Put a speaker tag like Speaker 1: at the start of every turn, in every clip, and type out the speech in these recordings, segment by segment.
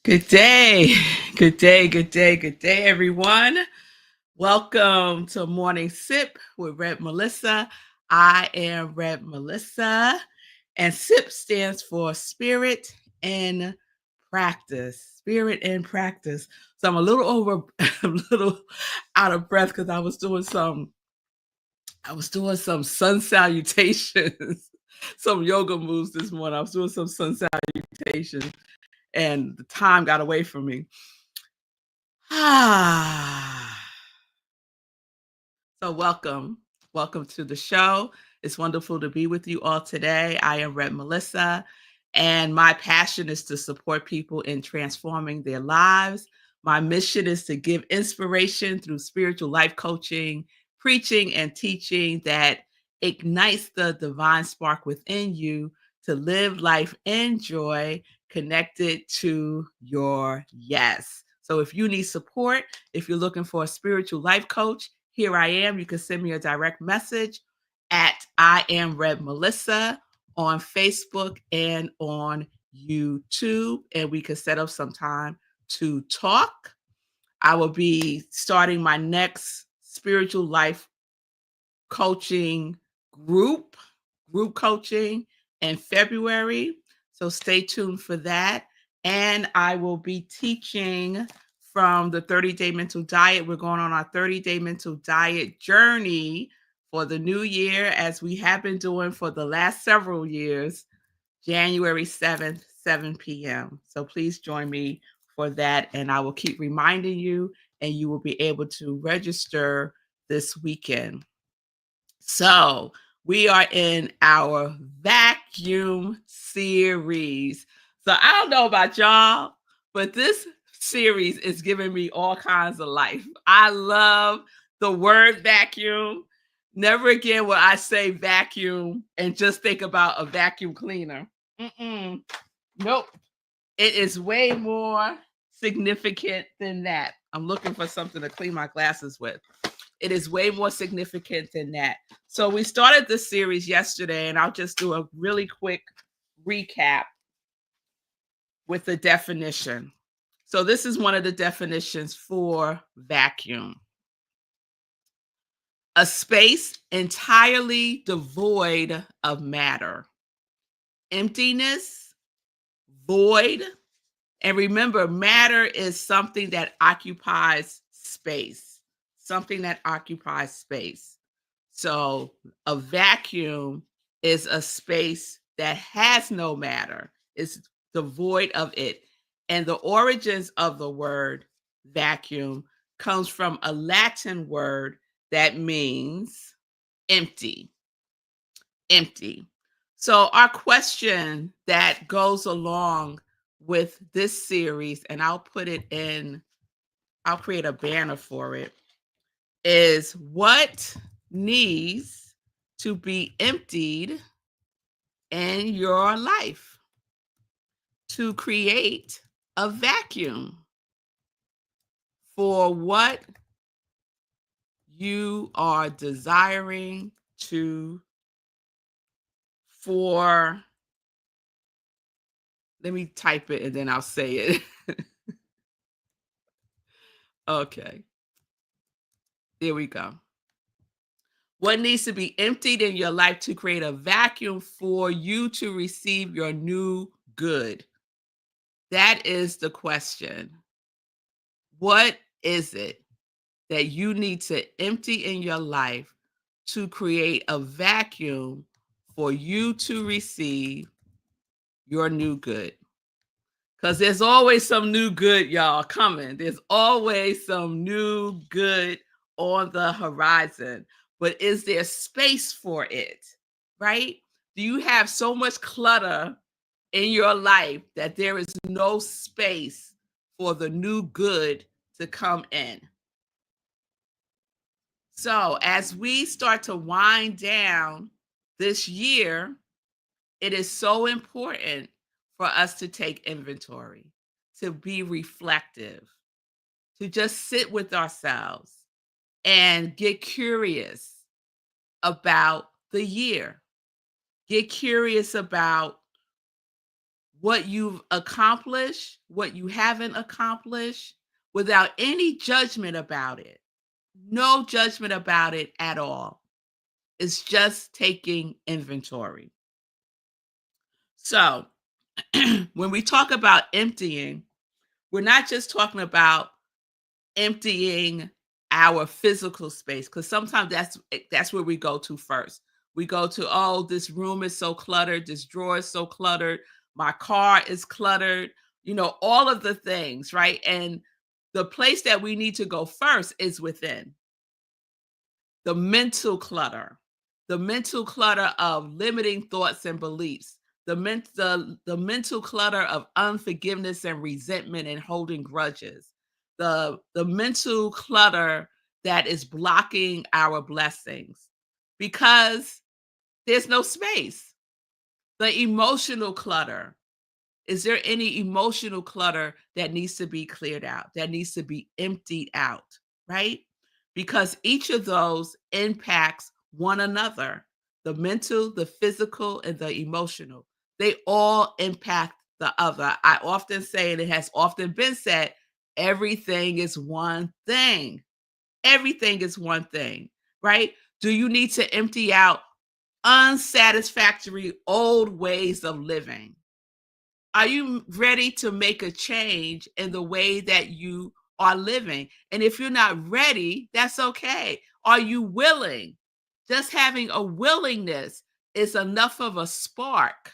Speaker 1: Good day. Good day. Good day. Good day, everyone. Welcome to Morning Sip with Red Melissa. I am Red Melissa, and SIP stands for Spirit in Practice. Spirit in Practice. So I'm a little out of breath because I was doing some sun salutations, some yoga moves this morning. I was doing some sun salutations, and the time got away from me. So welcome to the show. It's wonderful to be with you all today. I am Red Melissa, and my passion is to support people in transforming their lives. My mission is to give inspiration through spiritual life coaching, preaching, and teaching that ignites the divine spark within you to live life in joy, connected to your yes. So if you need support, if you're looking for a spiritual life coach, here I am. You can send me a direct message at I am Red Melissa on Facebook and on YouTube, and we can set up some time to talk. I will be starting my next spiritual life coaching group coaching in February. So stay tuned for that. And I will be teaching from the 30-day mental diet. We're going on our 30-day mental diet journey for the new year, as we have been doing for the last several years, January 7th, 7 p.m. So please join me for that. And I will keep reminding you, and you will be able to register this weekend. So we are in our vacuum series. So I don't know about y'all, but this series is giving me all kinds of life. I love the word vacuum. Never again will I say vacuum and just think about a vacuum cleaner. Nope. It is way more significant than that. I'm looking for something to clean my glasses with. It is way more significant than that. So we started this series yesterday, and I'll just do a really quick recap with the definition. So this is one of the definitions for vacuum. A space entirely devoid of matter. Emptiness, void, and remember, matter is something that occupies space. Something that occupies space. So a vacuum is a space that has no matter. It's devoid of it. And the origins of the word vacuum comes from a Latin word that means empty. Empty. So our question that goes along with this series, and I'll create a banner for it, is what needs to be emptied in your life to create a vacuum for what you are desiring for, let me type it and then I'll say it. Okay, there we go. What needs to be emptied in your life to create a vacuum for you to receive your new good? That is the question. What is it that you need to empty in your life to create a vacuum for you to receive your new good? Because there's always some new good, y'all, coming. There's always some new good on the horizon. But is there space for it? Right? Do you have so much clutter in your life that there is no space for the new good to come in? So, as we start to wind down this year, it is so important for us to take inventory, to be reflective, to just sit with ourselves and get curious about the year. Get curious about what you've accomplished, what you haven't accomplished, without any judgment about it. No judgment about it at all. It's just taking inventory. So, when we talk about emptying, we're not just talking about emptying our physical space, because sometimes that's where we go to first. We go to, oh, this room is so cluttered, this drawer is so cluttered, my car is cluttered, all of the things, right? And the place that we need to go first is within. The mental clutter of limiting thoughts and beliefs, the mental clutter of unforgiveness and resentment and holding grudges, the mental clutter that is blocking our blessings because there's no space. The emotional clutter. Is there any emotional clutter that needs to be cleared out, that needs to be emptied out, right? Because each of those impacts one another. The mental, the physical, and the emotional. They all impact the other. I often say, and it has often been said, everything is one thing. Everything is one thing, right? Do you need to empty out unsatisfactory old ways of living? Are you ready to make a change in the way that you are living? And if you're not ready, that's okay. Are you willing? Just having a willingness is enough of a spark.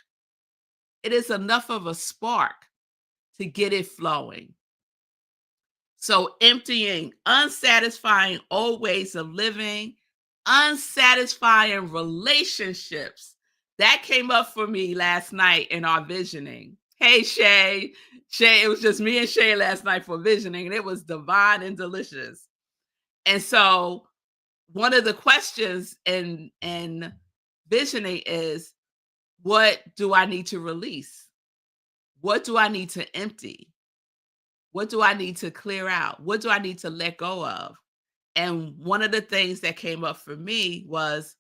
Speaker 1: It is enough of a spark to get it flowing. So, emptying unsatisfying old ways of living, unsatisfying relationships. That came up for me last night in our visioning. Hey, Shay. Shay, it was just me and Shay last night for visioning, and it was divine and delicious. And so, one of the questions in visioning is, what do I need to release? What do I need to empty? What do I need to clear out? What do I need to let go of? And one of the things that came up for me was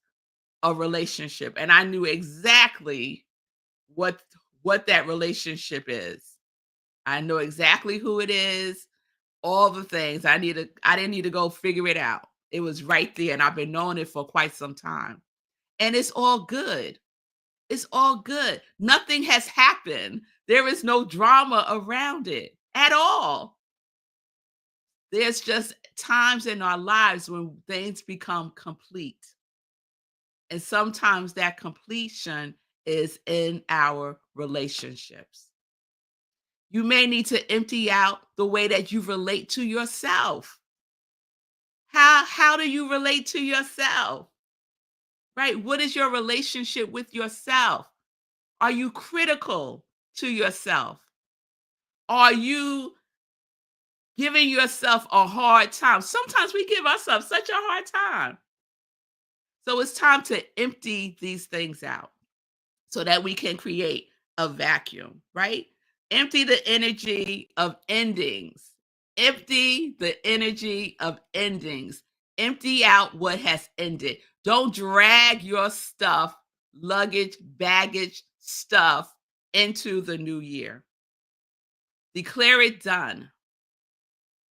Speaker 1: a relationship. And I knew exactly what what that relationship is. I know exactly who it is, all the things. I didn't need to go figure it out. It was right there, and I've been knowing it for quite some time. And it's all good. It's all good. Nothing has happened. There is no drama around it at all. There's just times in our lives when things become complete. And sometimes that completion is in our relationships. You may need to empty out the way that you relate to yourself. How do you relate to yourself? Right? What is your relationship with yourself? Are you critical to yourself? Are you giving yourself a hard time? Sometimes we give ourselves such a hard time. So it's time to empty these things out so that we can create a vacuum, right? Empty the energy of endings. Empty the energy of endings. Empty out what has ended. Don't drag your stuff, luggage, baggage, stuff into the new year. Declare it done.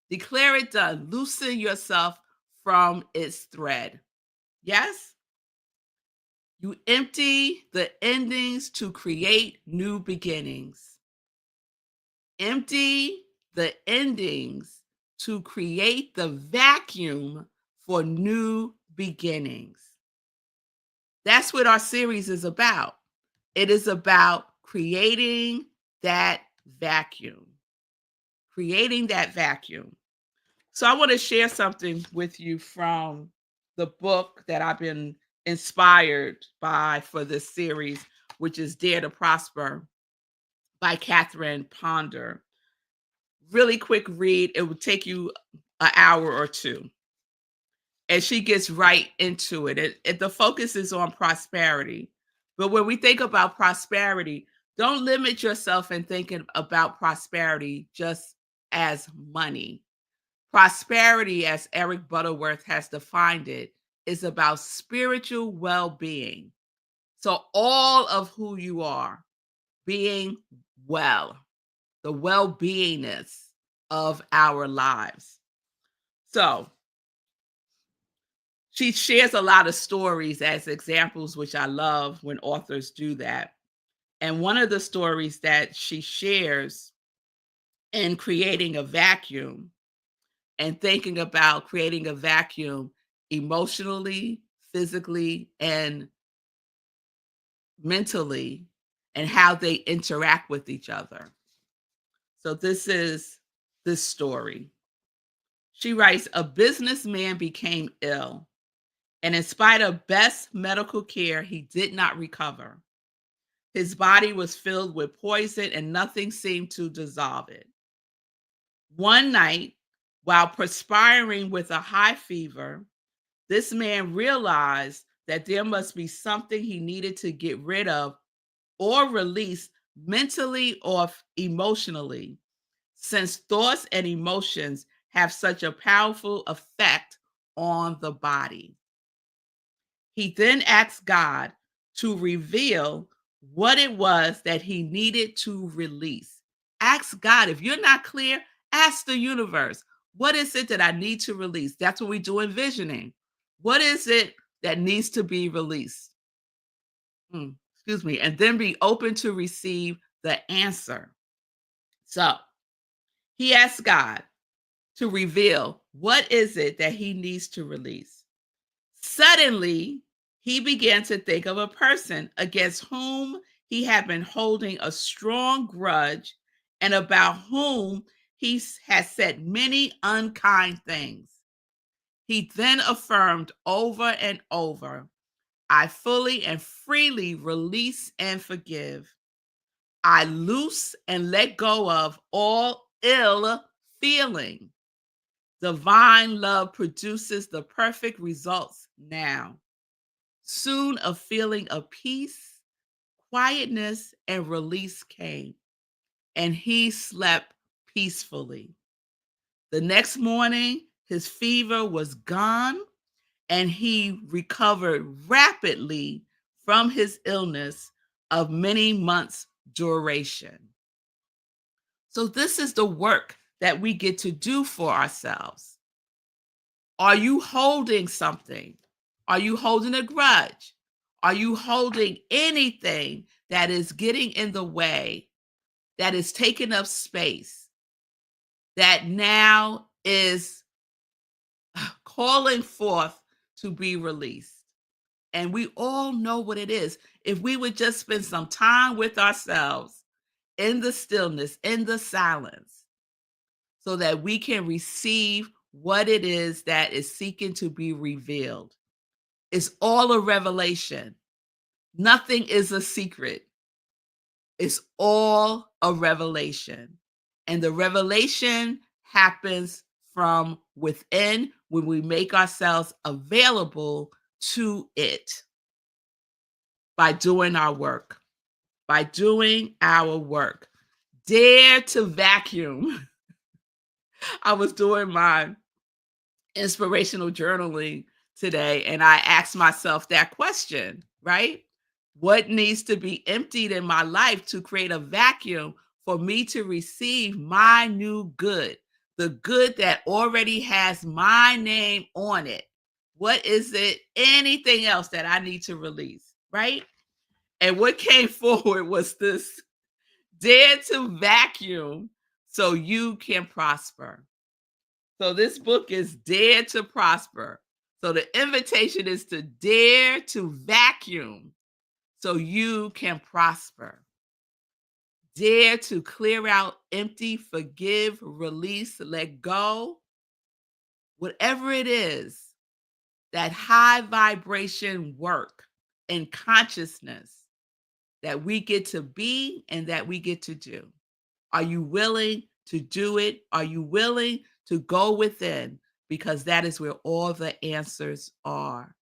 Speaker 1: Declare it done. Loosen yourself from its thread. Yes? You empty the endings to create new beginnings. Empty the endings to create the vacuum for new beginnings. That's what our series is about. It is about creating that vacuum. Creating that vacuum. So I want to share something with you from the book that I've been inspired by for this series, which is Dare to Prosper by Catherine Ponder. Really quick read. It will take you an hour or two. And she gets right into it. The focus is on prosperity. But when we think about prosperity, don't limit yourself in thinking about prosperity just as money. Prosperity, as Eric Butterworth has defined it, is about spiritual well being. So, all of who you are, being well, the well-beingness of our lives. So she shares a lot of stories as examples, which I love when authors do that. And one of the stories that she shares in creating a vacuum and thinking about creating a vacuum emotionally, physically, and mentally, and how they interact with each other. So this is this story. She writes, a businessman became ill, and in spite of best medical care, he did not recover. His body was filled with poison and nothing seemed to dissolve it. One night, while perspiring with a high fever, this man realized that there must be something he needed to get rid of or release mentally or emotionally, since thoughts and emotions have such a powerful effect on the body. He then asked God to reveal what it was that he needed to release. Ask God. If you're not clear, ask the universe. What is it that I need to release? That's what we do in visioning. What is it that needs to be released? Excuse me. And then be open to receive the answer. So he asked God to reveal what is it that he needs to release. Suddenly, he began to think of a person against whom he had been holding a strong grudge and about whom he has said many unkind things. He then affirmed over and over, I fully and freely release and forgive. I loose and let go of all ill feeling. Divine love produces the perfect results now. Soon a feeling of peace, quietness, and release came, and he slept peacefully. The next morning, his fever was gone, and he recovered rapidly from his illness of many months' duration. So, this is the work that we get to do for ourselves. Are you holding something? Are you holding a grudge? Are you holding anything that is getting in the way, that is taking up space, that now is calling forth to be released? And we all know what it is. If we would just spend some time with ourselves in the stillness, in the silence, so that we can receive what it is that is seeking to be revealed. It's all a revelation. Nothing is a secret. It's all a revelation. And the revelation happens from within when we make ourselves available to it by doing our work. By doing our work. Dare to vacuum. I was doing my inspirational journaling today, and I asked myself that question, right? What needs to be emptied in my life to create a vacuum for me to receive my new good, the good that already has my name on it? What is it? Anything else that I need to release, right? And what came forward was this: dare to vacuum so you can prosper. So this book is Dare to Prosper. So the invitation is to dare to vacuum so you can prosper. Dare to clear out, empty, forgive, release, let go. Whatever it is, that high vibration work and consciousness that we get to be and that we get to do. Are you willing to do it? Are you willing to go within? Because that is where all the answers are.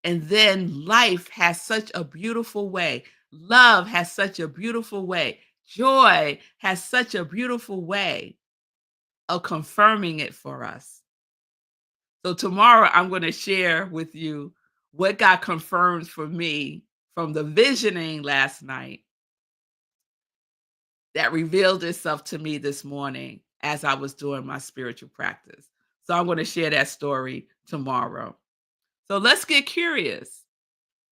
Speaker 1: And then life has such a beautiful way. Love has such a beautiful way. Joy has such a beautiful way of confirming it for us. So tomorrow I'm going to share with you what got confirmed for me from the visioning last night. that revealed itself to me this morning as I was doing my spiritual practice. So I'm going to share that story tomorrow. So let's get curious.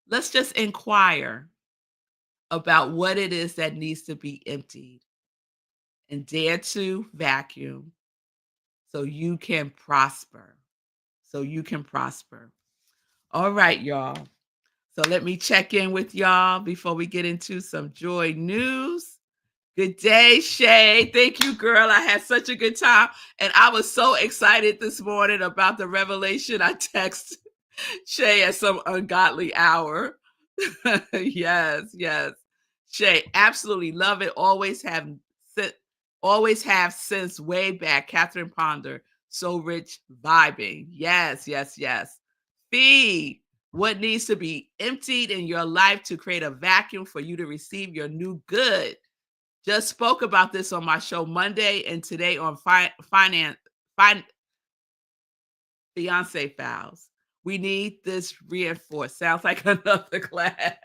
Speaker 1: Let's just inquire about what it is that needs to be emptied and dare to vacuum so you can prosper. So you can prosper. All right, y'all. So let me check in with y'all before we get into some joy news. Good day, Shay. Thank you, girl. I had such a good time. And I was so excited this morning about the revelation. I text Shay at some ungodly hour. Yes, yes. Shay, absolutely love it. Always have since way back. Catherine Ponder, so rich vibing. Yes, yes, yes. Fee, what needs to be emptied in your life to create a vacuum for you to receive your new good? Just spoke about this on my show Monday and today on Fiance Files. We need this reinforced. Sounds like another class.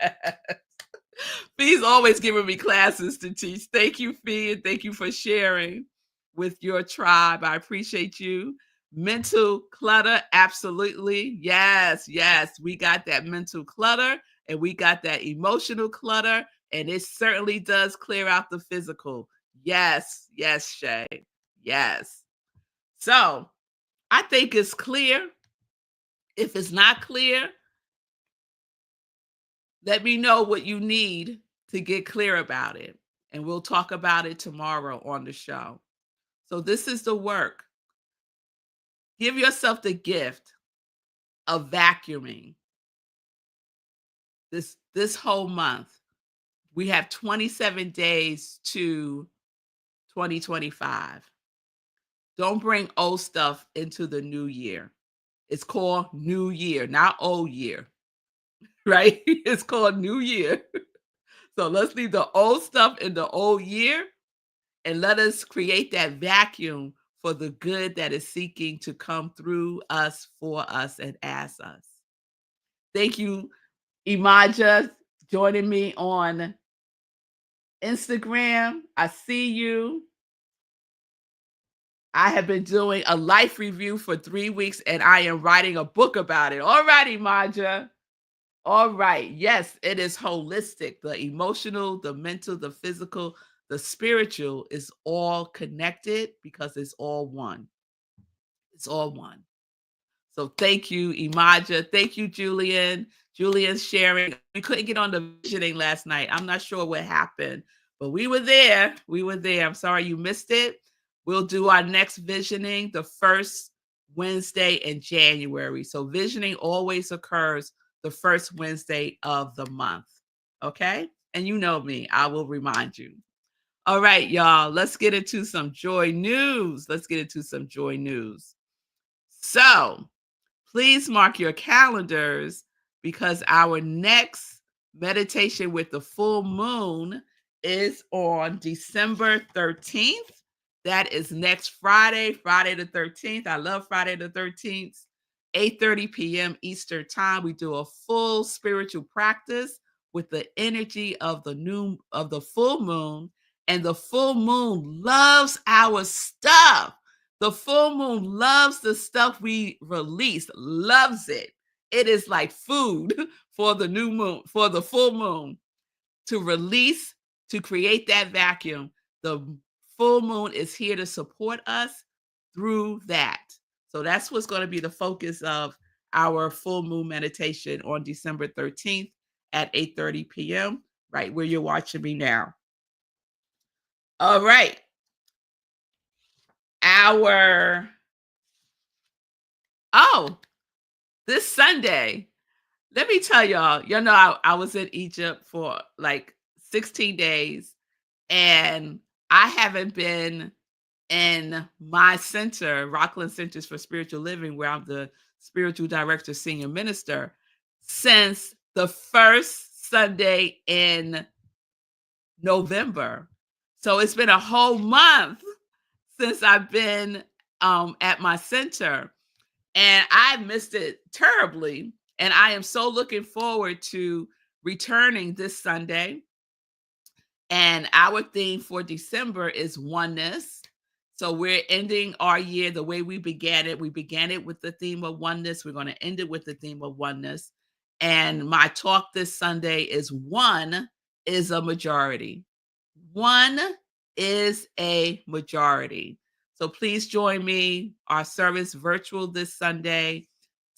Speaker 1: Fee's always giving me classes to teach. Thank you, Fee, and thank you for sharing with your tribe. I appreciate you. Mental clutter, absolutely. Yes, yes. We got that mental clutter and we got that emotional clutter, and it certainly does clear out the physical. Yes, yes, Shay. Yes. So I think it's clear. If it's not clear, let me know what you need to get clear about it. And we'll talk about it tomorrow on the show. So, this is the work. Give yourself the gift of vacuuming this whole month. We have 27 days to 2025. Don't bring old stuff into the new year. It's called New Year, not Old Year, right? It's called New Year. So let's leave the old stuff in the old year and let us create that vacuum for the good that is seeking to come through us, for us, and as us. Thank you, Imaja, joining me on Instagram. I see you. I have been doing a life review for 3 weeks and I am writing a book about it. All right, Imaja. All right. Yes, it is holistic. The emotional, the mental, the physical, the spiritual is all connected because it's all one. It's all one. So thank you, Imaja. Thank you, Julian. Julian's sharing. We couldn't get on the visioning last night. I'm not sure what happened, but we were there. We were there. I'm sorry you missed it. We'll do our next visioning the first Wednesday in January. So visioning always occurs the first Wednesday of the month. Okay? And you know me, I will remind you. All right, y'all, let's get into some joy news. Let's get into some joy news. So, please mark your calendars because our next meditation with the full moon is on December 13th. That is next Friday, Friday the 13th. I love Friday the 13th, 8:30 p.m. Eastern Time. We do a full spiritual practice with the energy of the full moon, and the full moon loves our stuff. The full moon loves the stuff we release, loves it. It is like food for the new moon, for the full moon to release, to create that vacuum. The full moon is here to support us through that. So that's what's going to be the focus of our full moon meditation on December 13th at 8:30 p.m., right where you're watching me now. All right. This Sunday, let me tell y'all, I was in Egypt for like 16 days and I haven't been in my center, Rockland Centers for Spiritual Living, where I'm the spiritual director, senior minister, since the first Sunday in November. So it's been a whole month since I've been at my center. And I missed it terribly. And I am so looking forward to returning this Sunday And our theme for December is oneness. So we're ending our year the way we began it. We began it with the theme of oneness. We're going to end it with the theme of oneness. And my talk this Sunday is one is a majority. One is a majority. So please join me. Our service virtual this Sunday,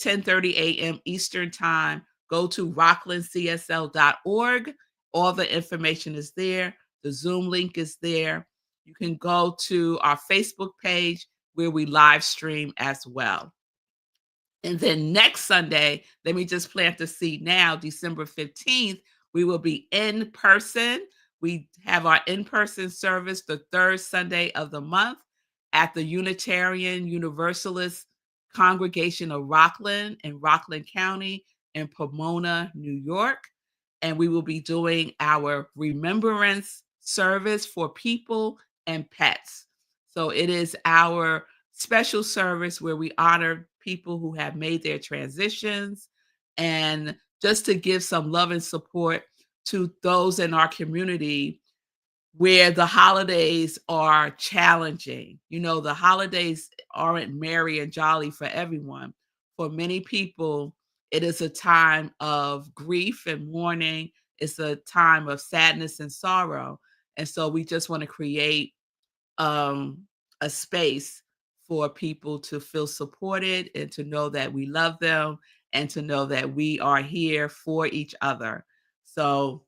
Speaker 1: 10:30 a.m. Eastern Time. Go to rocklandcsl.org. All the information is there. The Zoom link is there. You can go to our Facebook page where we live stream as well. And then next Sunday, let me just plant the seed now, December 15th, we will be in person. We have our in-person service the third Sunday of the month at the Unitarian Universalist Congregation of Rockland in Rockland County in Pomona, New York. And we will be doing our remembrance service for people and pets. So it is our special service where we honor people who have made their transitions and just to give some love and support to those in our community where the holidays are challenging. You know, the holidays aren't merry and jolly for everyone. For many people, it is a time of grief and mourning. It's a time of sadness and sorrow. And so we just want to create um, a space for people to feel supported and to know that we love them and to know that we are here for each other. So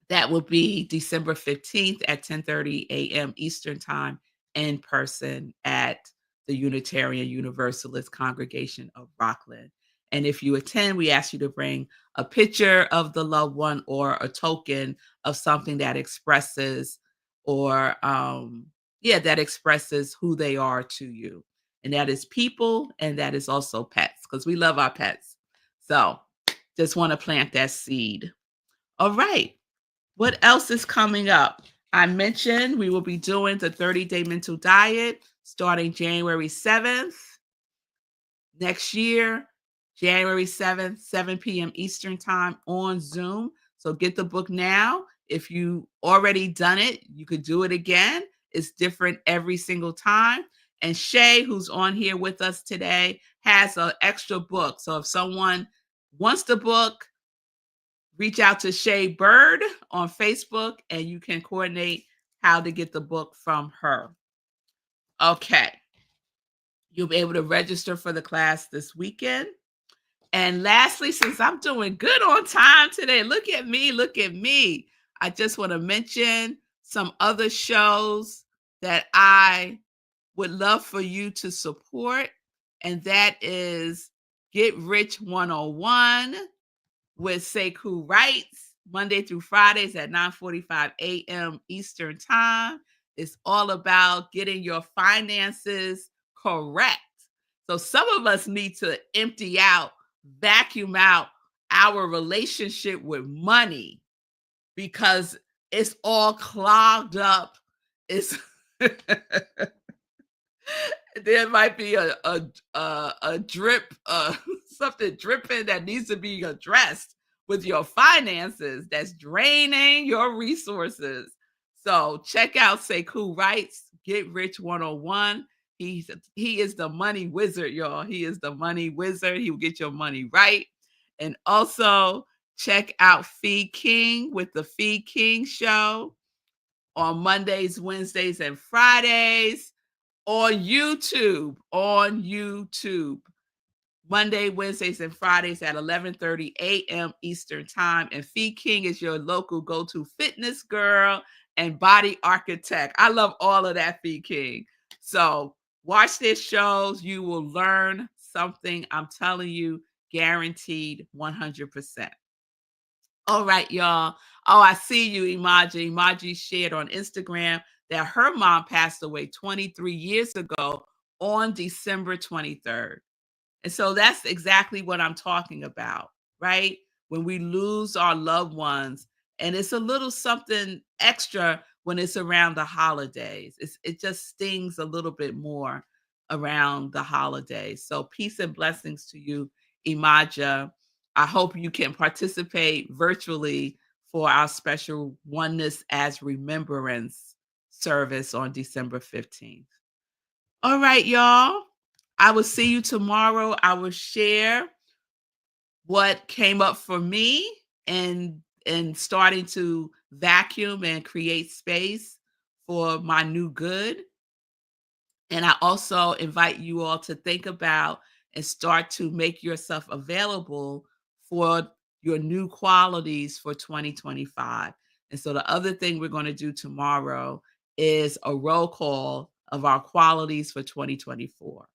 Speaker 1: that will be December 15th at 10:30 a.m. Eastern Time in person at the Unitarian Universalist Congregation of Rockland. And if you attend, we ask you to bring a picture of the loved one or a token of something that expresses or that expresses who they are to you. And that is people and that is also pets because we love our pets. So just want to plant that seed. All right. What else is coming up? I mentioned we will be doing the 30-day mental diet starting January 7th next year, January 7th, 7 p.m. Eastern Time on Zoom. So get the book now. If you already done it, you could do it again. It's different every single time. And Shay, who's on here with us today, has an extra book. So if someone wants the book, reach out to Shay Bird on Facebook and you can coordinate how to get the book from her. Okay. You'll be able to register for the class this weekend. And lastly, since I'm doing good on time today, look at me, look at me. I just want to mention some other shows that I would love for you to support. And that is Get Rich 101 with Sekou Wrights, Monday through Fridays at 9:45 a.m. Eastern Time. It's all about getting your finances correct. So some of us need to empty out, vacuum out our relationship with money because it's all clogged up. It's there might be a drip, something dripping that needs to be addressed with your finances that's draining your resources. So check out Sekou Wrights, Get Rich 101. He is the money wizard, y'all. He is the money wizard. He will get your money right. And also check out Fee King with the Fee King Show on Mondays, Wednesdays, and Fridays on YouTube, Monday, Wednesdays, and Fridays at 11:30 a.m. Eastern Time. And Fee King is your local go-to fitness girl and body architect. I love all of that, Fee King. So watch their shows. You will learn something. I'm telling you, guaranteed 100%. All right, y'all. Oh, I see you, Imaji. Imaji shared on Instagram that her mom passed away 23 years ago on December 23rd. And so that's exactly what I'm talking about, right? When we lose our loved ones, and it's a little something extra when it's around the holidays. It just stings a little bit more around the holidays. So peace and blessings to you, Imaja. I hope you can participate virtually for our special Oneness as Remembrance service on December 15th. All right, y'all. I will see you tomorrow. I will share what came up for me and starting to vacuum and create space for my new good. And I also invite you all to think about and start to make yourself available for your new qualities for 2025. And so the other thing we're going to do tomorrow is a roll call of our qualities for 2024.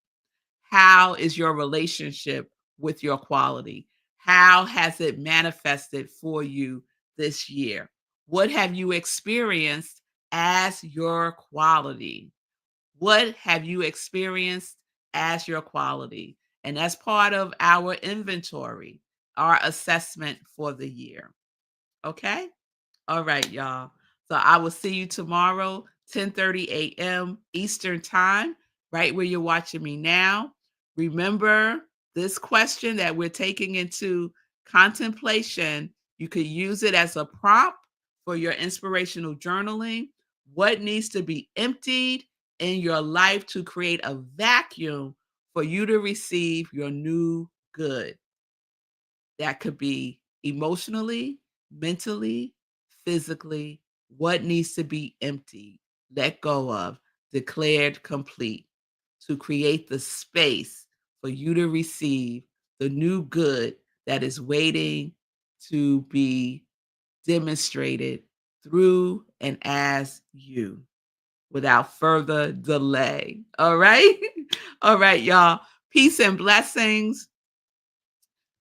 Speaker 1: How is your relationship with your quality? How has it manifested for you this year? What have you experienced as your quality? What have you experienced as your quality? And that's part of our inventory, our assessment for the year. Okay? All right, y'all. So I will see you tomorrow, 10:30 a.m. Eastern Time, right where you're watching me now. Remember this question that we're taking into contemplation. You could use it as a prompt for your inspirational journaling. What needs to be emptied in your life to create a vacuum for you to receive your new good? That could be emotionally, mentally, physically. What needs to be emptied, let go of, declared complete to create the space for you to receive the new good that is waiting to be demonstrated through and as you without further delay. All right? All right, y'all. Peace and blessings.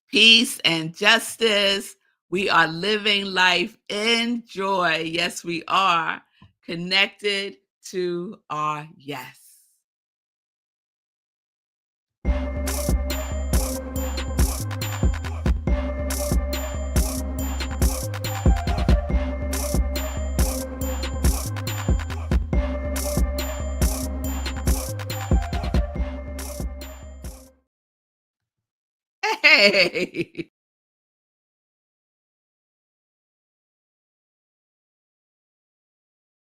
Speaker 1: Peace and justice. We are living life in joy. Yes, we are connected to our yes. Hey.